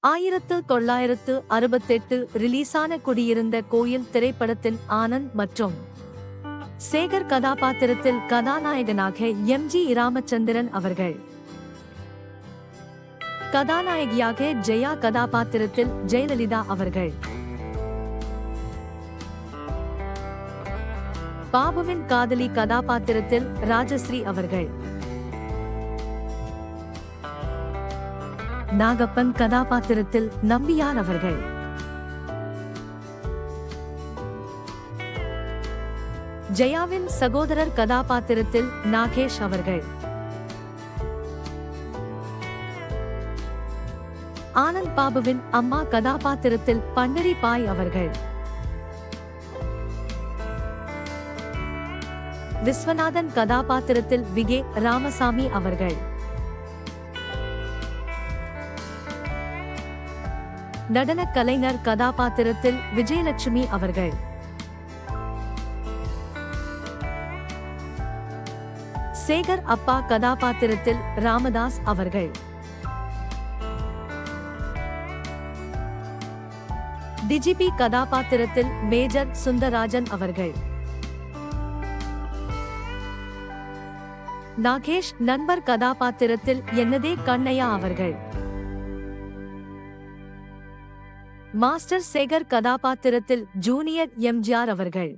1968 ரிலீஸான குடியிருந்த கோயில் திரைப்படத்தில் ஆனந்த் மற்றும் சேகர் கதாபாத்திரத்தில் கதாநாயகனாக எம்.ஜி. ராமச்சந்திரன் அவர்கள், கதாநாயகியாக ஜெயா கதாபாத்திரத்தில் ஜெயலலிதா அவர்கள், பாபுவின் காதலி கதாபாத்திரத்தில் ராஜஸ்ரீ அவர்கள், நாகப்பன் கதாபாத்திரத்தில் நம்பியார் அவர்கள், ஜெயாவின் சகோதரர் கதாபாத்திரத்தில் நாகேஷ் அவர்கள், ஆனந்த் பாபுவின் அம்மா கதாபாத்திரத்தில் பன்னரி பாய் அவர்கள், விஸ்வநாதன் கதாபாத்திரத்தில் விகே ராமசாமி அவர்கள், நடன கலைஞர் கதாபாத்திரத்தில் விஜயலட்சுமி அவர்கள், சேகர் அப்பா கதாபாத்திரத்தில் ராமதாஸ் அவர்கள், டிஜிபி கதாபாத்திரத்தில் மேஜர் சுந்தராஜன் அவர்கள், நாகேஷ் நண்பர் கதாபாத்திரத்தில் என்னதே கண்ணையா அவர்கள், மாஸ்டர் சேகர் கதாபாத்திரத்தில் ஜூனியர் எம்.ஜி.ஆர் அவர்கள்.